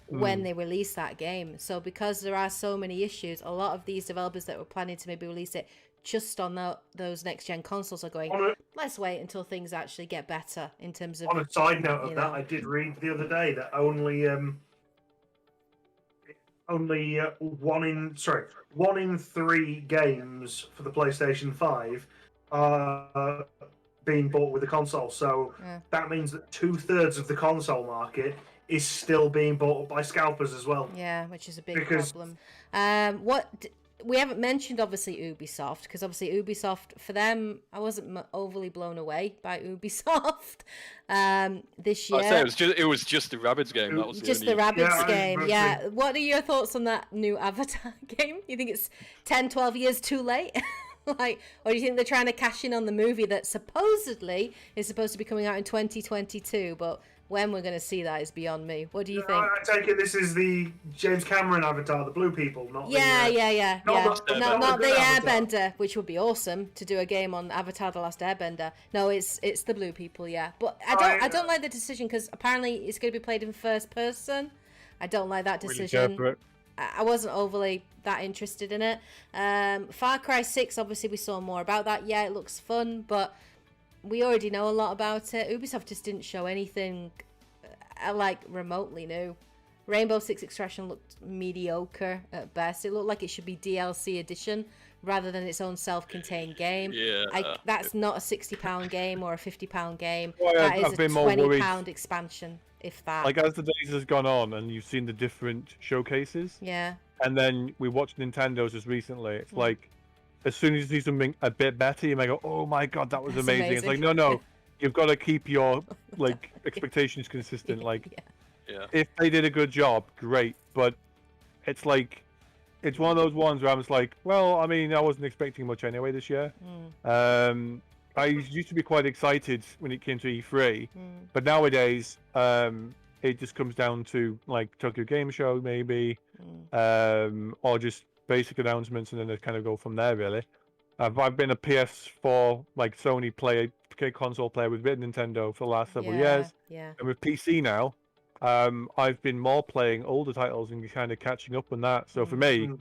when they release that game. So because there are so many issues, a lot of these developers that were planning to maybe release it just on those next gen consoles are going, let's wait until things actually get better in terms of. On a side note of that, I did read the other day that only 1 in 3 games for the PlayStation 5 are being bought with the console. So that means that 2/3 of the console market is still being bought by scalpers as well. Yeah, which is a big problem. What we haven't mentioned obviously Ubisoft, because obviously Ubisoft, for them, I wasn't overly blown away by Ubisoft this year. I'd say it was just the Rabbids game. That was just the the only... Rabbids game. Yeah. What are your thoughts on that new Avatar game? You think it's 10, 12 years too late? Like, or do you think they're trying to cash in on the movie that supposedly is supposed to be coming out in 2022, but when we're going to see that is beyond me. What do you think? I take it this is the James Cameron Avatar, the blue people, not yeah. not the Avatar. Airbender, which would be awesome to do a game on Avatar: The Last Airbender. No, it's the blue people, yeah. But I don't like the decision, because apparently it's going to be played in first person. I don't like that decision. Really I wasn't overly that interested in it. Far Cry 6, obviously we saw more about that. Yeah, it looks fun, but we already know a lot about it. Ubisoft just didn't show anything like remotely new. Rainbow Six Extraction looked mediocre at best. It looked like it should be DLC edition rather than its own self-contained game. Yeah. That's not a £60 game or a £50 game. Well, that is I've a been more £20 expansion, if that. Like, as the days has gone on and you've seen the different showcases, yeah. and then we watched Nintendo's just recently, it's like, as soon as you see something a bit better, you might go, oh my god, that was amazing. It's like, no, you've got to keep your like expectations consistent. Like, if they did a good job, great, but it's like, it's one of those ones where I'm just like, well, I mean, I wasn't expecting much anyway this year. I used to be quite excited when it came to E3, but nowadays it just comes down to like Tokyo Game Show maybe, or just basic announcements, and then they kind of go from there really. I've been a PS4 like Sony console player with Nintendo for the last several years, and with PC now, I've been more playing older titles and kind of catching up on that. So for me,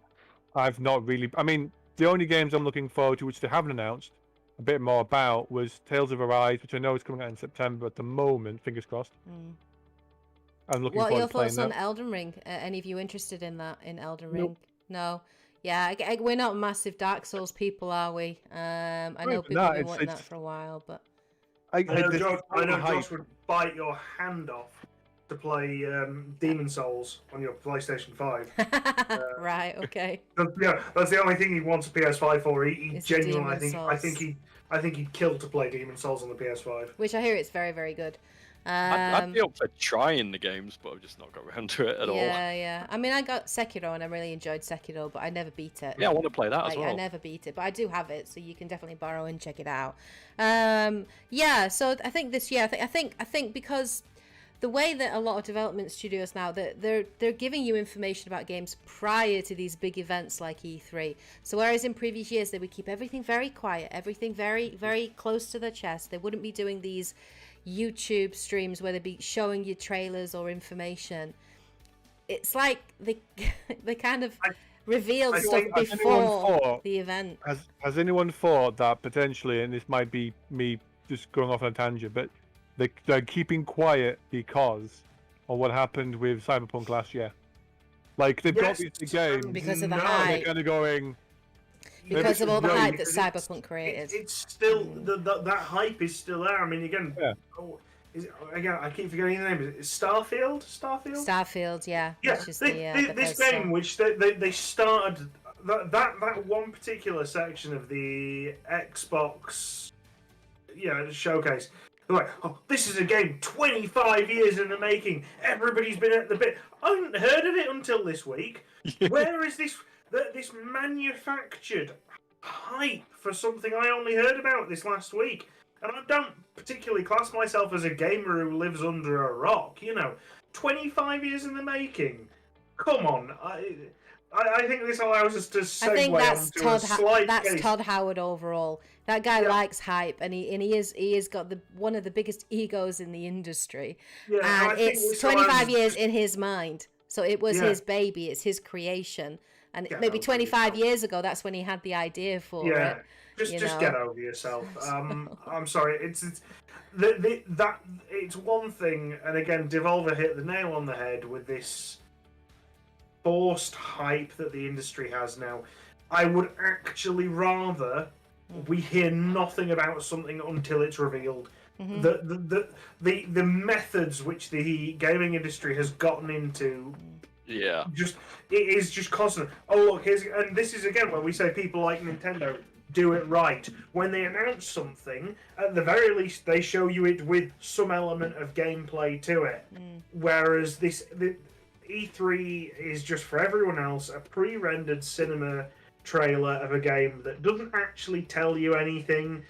I've not really. I mean, the only games I'm looking forward to, which they haven't announced a bit more about, was Tales of Arise, which I know is coming out in September at the moment. Fingers crossed. I'm looking what are forward your to playing thoughts on that. Elden Ring? Any of you interested in that? In Elden Ring? Nope. No. Yeah, we're not massive Dark Souls people, are we? I know people have been wanting that for a while, but I know Josh would bite your hand off to play Demon Souls on your PlayStation 5. Right, okay. Yeah, that's the only thing he wants a PS5 for. He genuinely, I think he'd kill to play Demon Souls on the PS5. Which I hear it's very, very good. I'd be up for trying the games, but I've just not got around to it at all. Yeah. I mean, I got Sekiro and I really enjoyed Sekiro, but I never beat it. Yeah, I want to play that as well. I never beat it, but I do have it, so you can definitely borrow and check it out. So I think this year, I think because the way that a lot of development studios now, they're giving you information about games prior to these big events like E3. So whereas in previous years they would keep everything very quiet, everything very, very close to their chest, they wouldn't be doing these YouTube streams where they'd be showing you trailers or information. It's like they kind of revealed stuff before the event. Has anyone thought that potentially, and this might be me just going off on a tangent, but they're keeping quiet because of what happened with Cyberpunk last year? Like, they've got these games because of the hype. They're kind of going, because of all the hype that Cyberpunk created. It's still that hype is still there. I mean, again, I keep forgetting the name. Is it Starfield? Starfield, yeah. Yeah, which is this game, which they started that one particular section of the Xbox, showcase. They're like, oh, this is a game 25 years in the making. Everybody's been at the bit. I hadn't heard of it until this week. Where is this manufactured hype for something I only heard about this last week? And I don't particularly class myself as a gamer who lives under a rock. 25 years in the making. Come on. I think this allows us to segue I think that's onto Todd Howard overall. That guy likes hype, and he is got one of the biggest egos in the industry. Yeah, and it's 25 years in his mind. So it was his baby, it's his creation. And maybe 25 years ago, that's when he had the idea for it. Just get over yourself. I'm sorry. It's one thing, and again, Devolver hit the nail on the head with this forced hype that the industry has now. I would actually rather we hear nothing about something until it's revealed. The methods which the gaming industry has gotten into Yeah. Just it is just constant. Oh look, and this is again where we say people like Nintendo do it right. When they announce something, at the very least they show you it with some element of gameplay to it. Whereas the E3 is just for everyone else a pre-rendered cinema trailer of a game that doesn't actually tell you anything,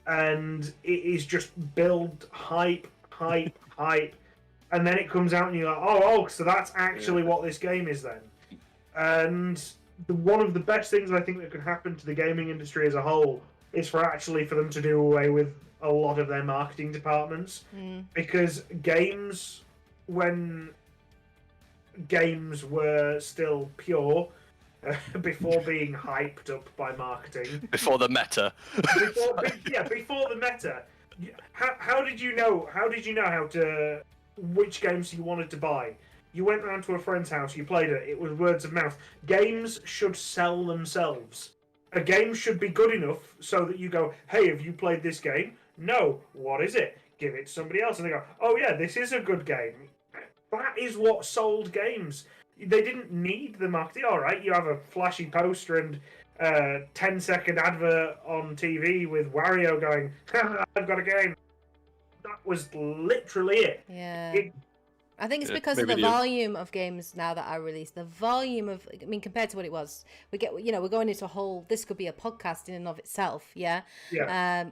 and it is just build hype, and then it comes out and you're like, oh, so that's actually what this game is then. And one of the best things I think that could happen to the gaming industry as a whole is for them to do away with a lot of their marketing departments, because when games were still pure, before being hyped up by marketing. Before the meta. Before the meta. How did you know which games you wanted to buy? You went round to a friend's house, you played it, it was words of mouth. Games should sell themselves. A game should be good enough so that you go, hey, have you played this game? No. What is it? Give it to somebody else. And they go, oh yeah, this is a good game. That is what sold games. They didn't need the marketing. All right, you have a flashy poster and 10-second advert on TV with Wario going, I've got a game. That was literally it. Yeah. I think it's because of the volume of games now that are released. The volume of, I mean, compared to what it was, we're going into a whole. This could be a podcast in and of itself. Yeah.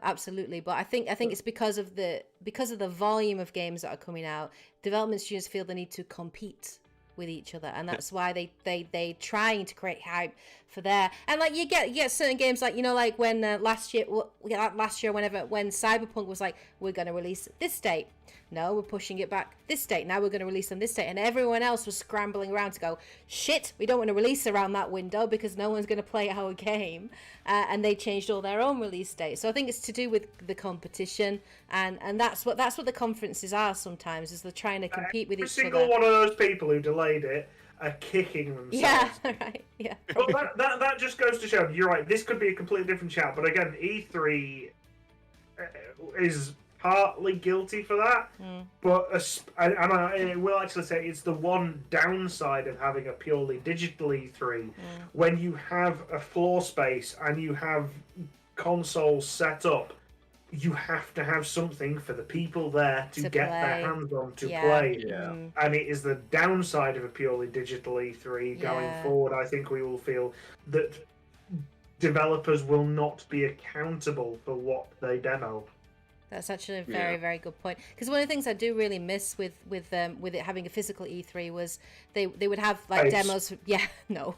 Absolutely. But I think it's because of the volume of games that are coming out. Development studios feel the need to compete with each other, and that's why they trying to create hype for there. And like you get certain games like like when last year when Cyberpunk was like, we're going to release this date. No, we're pushing it back this date. Now we're going to release on this date. And everyone else was scrambling around to go, shit, we don't want to release around that window because no one's going to play our game. And they changed all their own release dates. So I think it's to do with the competition. And that's what the conferences are sometimes, is they're trying to compete with each other. Every single one of those people who delayed it are kicking themselves. Yeah, right, yeah. Well, that just goes to show, you're right, this could be a completely different chat. But again, E3 is partly guilty for that, but I will actually say it's the one downside of having a purely digital E3. When you have a floor space and you have consoles set up, you have to have something for the people there to get their hands on to play. And it is the downside of a purely digital E3 going forward. I think we will feel that developers will not be accountable for what they demo. That's actually a very, very good point. Because one of the things I do really miss with it having a physical E3 was they would have like demos. They would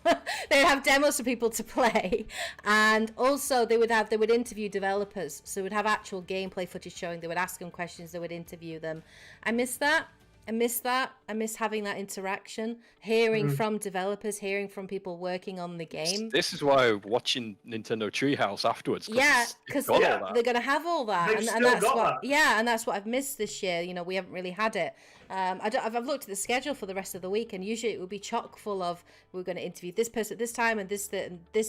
have demos for people to play, and also they would interview developers. So they would have actual gameplay footage showing. They would ask them questions. They would interview them. I miss that. I miss having that interaction, hearing from developers, hearing from people working on the game. This is why watching Nintendo Treehouse afterwards. Because they're going to have all that, and that's what. That. And that's what I've missed this year. We haven't really had it. I've looked at the schedule for the rest of the week, and usually it would be chock full of, we're going to interview this person at this time, and this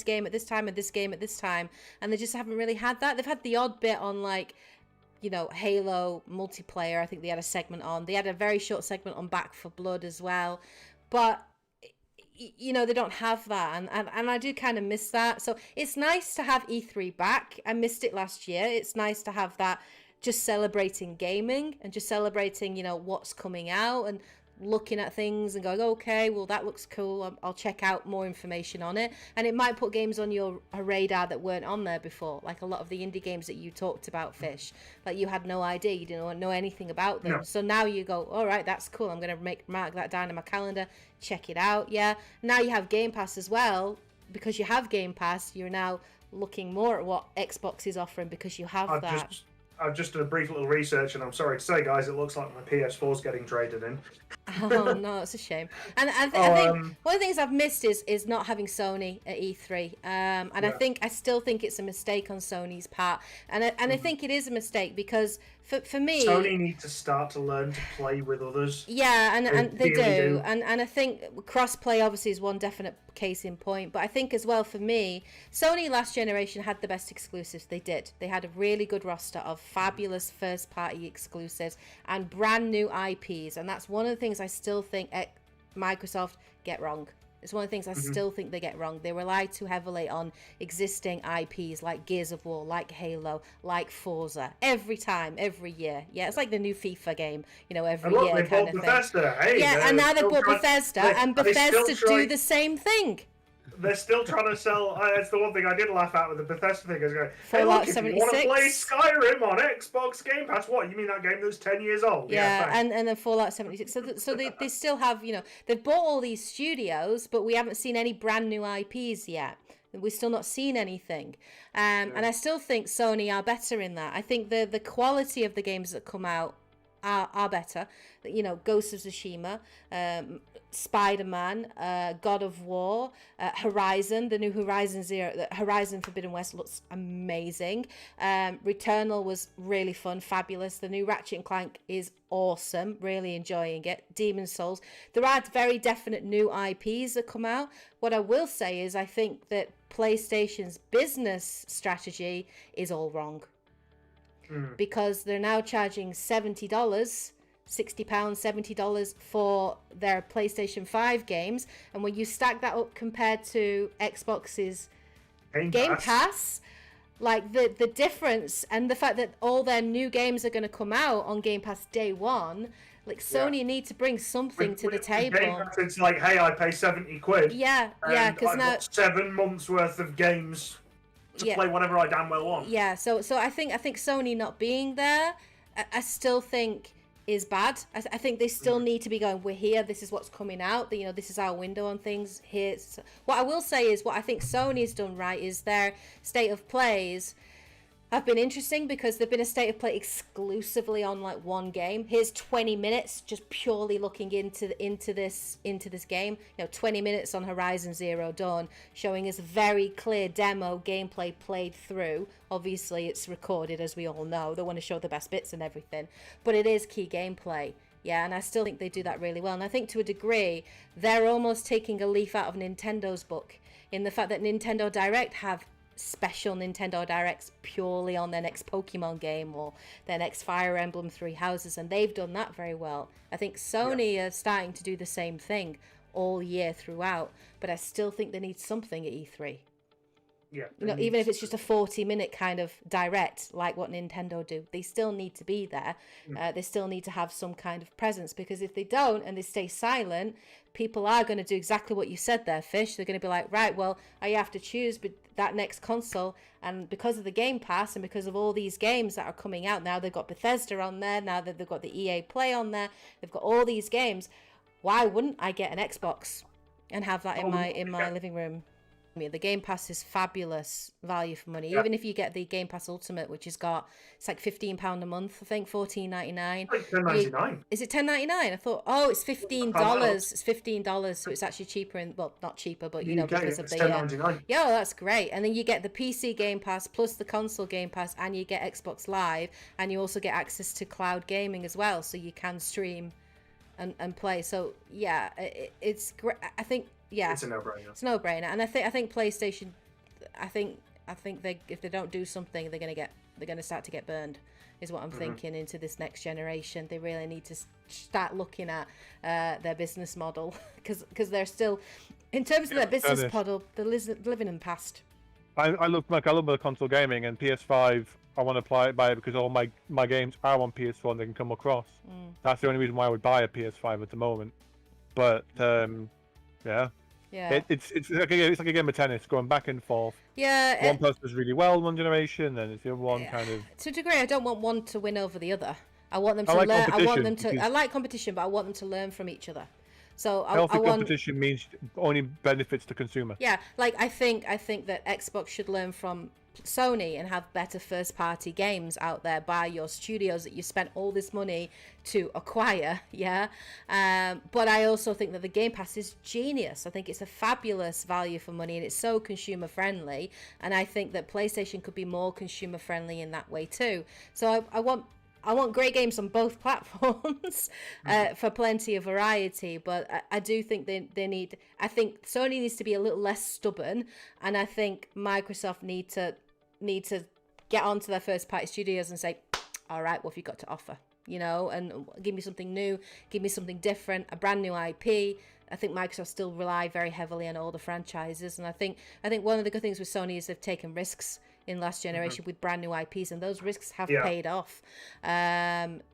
game at this time, and this game at this time, and they just haven't really had that. They've had the odd bit on like, Halo multiplayer. I think they had a segment on. They had a very short segment on Back 4 Blood as well. But, they don't have that. And I do kind of miss that. So it's nice to have E3 back. I missed it last year. It's nice to have that, just celebrating gaming and just celebrating, what's coming out and looking at things and going, okay, well, that looks cool. I'll check out more information on it. And it might put games on your radar that weren't on there before, like a lot of the indie games that you talked about, Fish. Like you had no idea, you didn't know anything about them. No. So now you go, all right, that's cool. I'm going to mark that down in my calendar, check it out. Yeah. Now you have Game Pass as well. Because you have Game Pass, you're now looking more at what Xbox is offering because you have that. I've just done a brief little research, and I'm sorry to say, guys, it looks like my PS4's getting traded in. Oh no, it's a shame. And I think one of the things I've missed is not having Sony at E3. I still think it's a mistake on Sony's part, and I think it is a mistake because for me, Sony needs to start to learn to play with others. Yeah, and they do. And I think cross-play obviously is one definite case in point, but I think as well for me, Sony last generation had the best exclusives. They did. They had a really good roster of fabulous first-party exclusives and brand new IPs, and that's one of the things I still think Microsoft get wrong. It's one of the things I still think they get wrong. They rely too heavily on existing IPs like Gears of War, like Halo, like Forza. Every time, every year. Yeah, it's like the new FIFA game, you know, every year they kind bought of Bethesda. thing. Hey, yeah, and now they bought Bethesda, and Bethesda do the same thing. They're still trying to sell. That's the one thing I did laugh at with the Bethesda thing. I was going, hey, Fallout look, if you want to 76. play Skyrim on Xbox Game Pass, what? You mean that game that's 10 years old? Yeah, and then Fallout 76. So they still have, you know, they've bought all these studios, but we haven't seen any brand new IPs yet. We've still not seen anything. And I still think Sony are better in that. I think the quality of the games that come out are better. You know, Ghost of Tsushima, Spider-Man, God of War, Horizon, the new Horizon Forbidden West looks amazing. Returnal was really fun, fabulous. The new Ratchet & Clank is awesome, really enjoying it. Demon's Souls. There are very definite new IPs that come out. What I will say is I think that PlayStation's business strategy is all wrong. Because they're now charging $70, £60, $70 for their PlayStation 5 games. And when you stack that up compared to Xbox's Game Pass, like the difference and the fact that all their new games are going to come out on Game Pass day one, like Sony need to bring something to the table. Game Pass, it's like, hey, I pay 70 quid. Yeah, because now got 7 months worth of games to play whatever I damn well want. Yeah, so I think Sony not being there, I still think is bad. I think they still need to be going, we're here, this is what's coming out, you know, this is our window on things here. What I will say is what I think Sony's done right is their state of plays have been interesting because they've been a state of play exclusively on like one game. Here's 20 minutes just purely looking into this game. You know, 20 minutes on Horizon Zero Dawn, showing us a very clear demo gameplay played through. Obviously, it's recorded, as we all know. They want to show the best bits and everything, but it is key gameplay. Yeah, and I still think they do that really well. And I think to a degree, they're almost taking a leaf out of Nintendo's book in the fact that Nintendo Direct have special Nintendo Directs purely on their next Pokemon game or their next Fire Emblem Three Houses, and they've done that very well. I think Sony are starting to do the same thing all year throughout, but I still think they need something at E3. Yeah, you know, even if it's just a 40-minute kind of direct like what Nintendo do, they still need to be there. They still need to have some kind of presence, because if they don't and they stay silent, people are going to do exactly what you said there, Fish. They're going to be like, right, well, I have to choose that next console, and because of the Game Pass and because of all these games that are coming out now, they've got Bethesda on there, now that they've got the EA Play on there, they've got all these games. Why wouldn't I get an Xbox and have that in my living room? The Game Pass is fabulous value for money. Even if you get the Game Pass Ultimate, which has got, it's like £15 a month, I think, $14.99. Like $10.99. Is it $10.99? I thought, it's $15. It's $15, so it's actually cheaper. Well, not cheaper, but you know, because of the $10.99. Yeah, that's great. And then you get the PC Game Pass plus the console Game Pass, and you get Xbox Live, and you also get access to cloud gaming as well, so you can stream and play. So yeah, it's great. I think. Yeah, it's a no-brainer. It's a no-brainer, and I think PlayStation, I think they, if they don't do something, they're gonna start to get burned, is what I'm thinking into this next generation. They really need to start looking at their business model, because they're still, in terms of their business model, they're living in the past. I love the console gaming, and PS5. I want to buy it because all my games are on PS4 and they can come across. That's the only reason why I would buy a PS5 at the moment. But yeah. It's like a game of tennis, going back and forth. Yeah. One person does really well one generation, then it's the other one kind of. To a degree, I don't want one to win over the other. I want them to learn. I like competition, but I want them to learn from each other. So healthy competition means only benefits the consumer. Yeah, like I think that Xbox should learn from Sony and have better first-party games out there by your studios that you spent all this money to acquire. But I also think that the Game Pass is genius. I think it's a fabulous value for money, and it's so consumer friendly, and I think that PlayStation could be more consumer friendly in that way too. So I want great games on both platforms for plenty of variety, but I do think they need. I think Sony needs to be a little less stubborn, and I think Microsoft need to get onto their first party studios and say, all right, what have you got to offer? You know, and give me something new, give me something different, a brand new IP, I think Microsoft still rely very heavily on older franchises, and I think one of the good things with Sony is they've taken risks in last generation with brand new IPs, and those risks have paid off.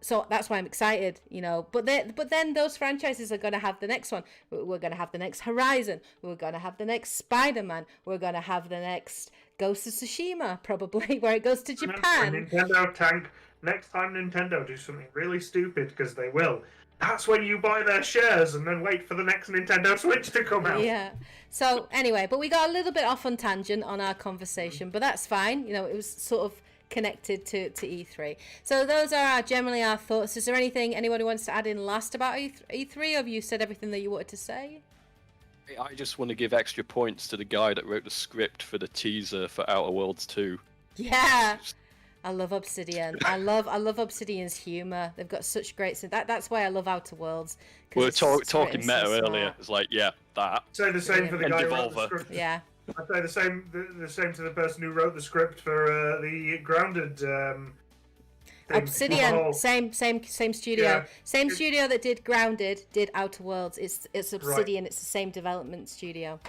So that's why I'm excited, you know. But then those franchises are going to have the next one. We're going to have the next Horizon. We're going to have the next Spider-Man. We're going to have the next Ghost of Tsushima, probably, where it goes to Japan. Nintendo tank. Next time Nintendo do something really stupid, because they will, that's when you buy their shares and then wait for the next Nintendo Switch to come out. Yeah. So anyway, but we got a little bit off on tangent on our conversation, but that's fine. You know, it was sort of connected to E3. So those are generally our thoughts. Is there anything anybody wants to add in last about E3, or have you said everything that you wanted to say? I just want to give extra points to the guy that wrote the script for the teaser for Outer Worlds 2. Yeah. I love Obsidian. I love Obsidian's humor. They've got such great. That's why I love Outer Worlds. We were talking meta earlier. It's like, yeah, that. Say the same for the guy who wrote the script. Yeah. I'd say the same to the person who wrote the script for the Grounded. Obsidian, same studio, Yeah. same studio that did Grounded, did Outer Worlds. It's Obsidian. Right. It's the same development studio.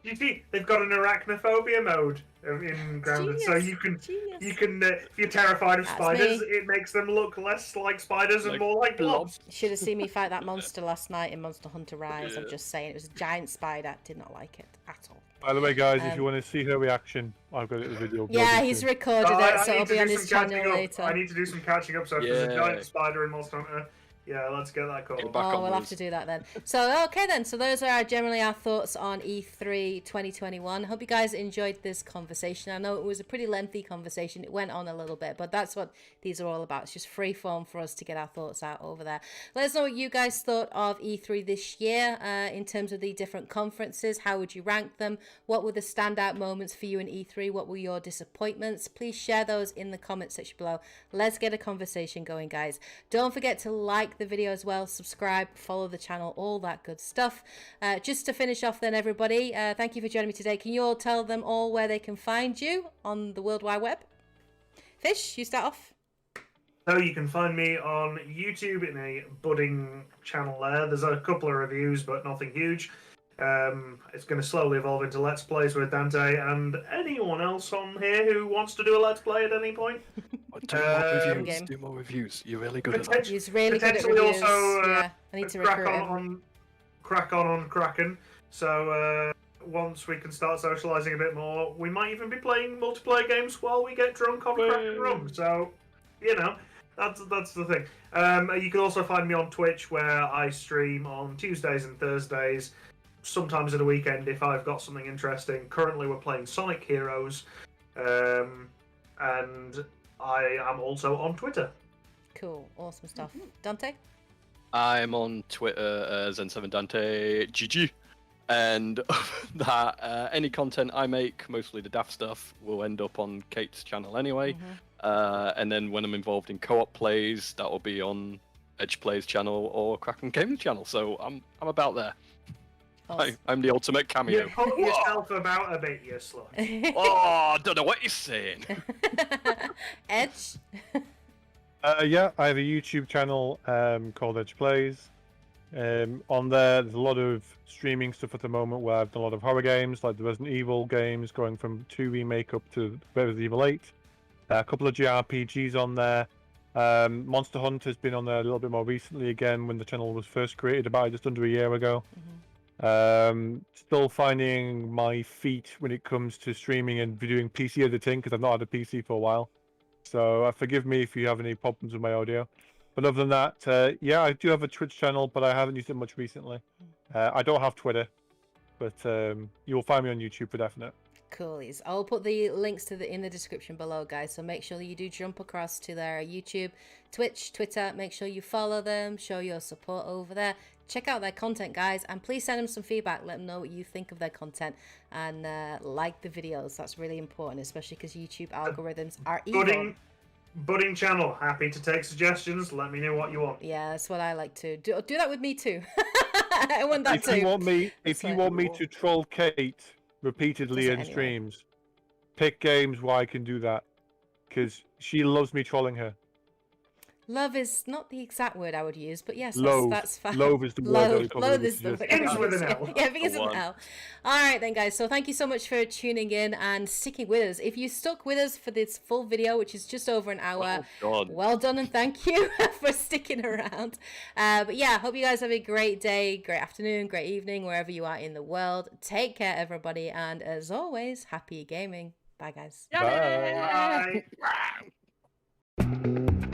You see, they've got an arachnophobia mode in Grounded, so you can if you're terrified of spiders, it makes them look less like spiders and more like blobs. You should have seen me fight that monster last night in Monster Hunter Rise. I'm just saying, it was a giant spider. Did not like it at all. By the way, guys, if you want to see her reaction, I've got it in the video. Yeah, he's recorded it, so it'll be on his channel later. I need to do some catching up. So if there's a giant spider in Monster Hunter, yeah, let's get that call. Oh, we'll have to do that then. So, okay then. So those are generally our thoughts on E3 2021. Hope you guys enjoyed this conversation. I know it was a pretty lengthy conversation. It went on a little bit, but that's what these are all about. It's just free form for us to get our thoughts out over there. Let us know what you guys thought of E3 this year in terms of the different conferences. How would you rank them? What were the standout moments for you in E3? What were your disappointments? Please share those in the comment section below. Let's get a conversation going, guys. Don't forget to like the video as well, subscribe, follow the channel, all that good stuff. Just to finish off then, everybody, thank you for joining me today. Can you all tell them all where they can find you on the World Wide Web? Fish, you start off. So you can find me on YouTube in a budding channel there. There's a couple of reviews, but nothing huge. It's going to slowly evolve into Let's Plays with Dante and anyone else on here who wants to do a Let's Play at any point. Do more reviews. You're really good at that. He's really good at reviews. Also, I need to crack on Kraken. So once we can start socialising a bit more, we might even be playing multiplayer games while we get drunk on Kraken rum. So, you know, that's the thing. You can also find me on Twitch, where I stream on Tuesdays and Thursdays, sometimes at a weekend if I've got something interesting. Currently, we're playing Sonic Heroes, and I am also on Twitter. Cool, awesome stuff. Dante? I'm on Twitter as N7Dante GG, and that any content I make, mostly the daft stuff, will end up on Kate's channel anyway. And then when I'm involved in co-op plays, that will be on Edge Plays channel or Kraken Gaming channel. So I'm about there. Awesome. I'm the ultimate cameo. You put yourself about a bit, you slut. Oh, I don't know what you're saying. Edge? Yeah, I have a YouTube channel called Edge Plays. On there, there's a lot of streaming stuff at the moment where I've done a lot of horror games, like the Resident Evil games, going from 2 remake up to Resident Evil 8. A couple of JRPGs on there. Monster Hunter has been on there a little bit more recently again when the channel was first created, about just under a year ago. Still finding my feet when it comes to streaming and doing PC editing, because I've not had a PC for a while. So forgive me if you have any problems with my audio. But other than that, yeah, I do have a Twitch channel, but I haven't used it much recently. I don't have Twitter, but you'll find me on YouTube for definite. Coolies. I'll put the links to in the description below, guys. So make sure you do jump across to their YouTube, Twitch, Twitter. Make sure you follow them, show your support over there. Check out their content, guys, and please send them some feedback. Let them know what you think of their content, and like the videos. That's really important, especially because YouTube algorithms are evil. Budding channel. Happy to take suggestions. Let me know what you want. Yeah, that's what I like to do. Do that with me too. I want that too. If you want me to troll Kate repeatedly in streams, pick games where I can do that, because she loves me trolling her. Love is not the exact word I would use, but yes, Loathe. that's fine. Loathe is the word that we probably Loathe would is the suggest. word. Begins with an Yeah, L. yeah, begins with an one. L. All right then, guys. So thank you so much for tuning in and sticking with us. If you stuck with us for this full video, which is just over an hour, God. well done and thank you for sticking around. But yeah, hope you guys have a great day, great afternoon, great evening, wherever you are in the world. Take care, everybody, and as always, happy gaming. Bye, guys. Bye. Bye.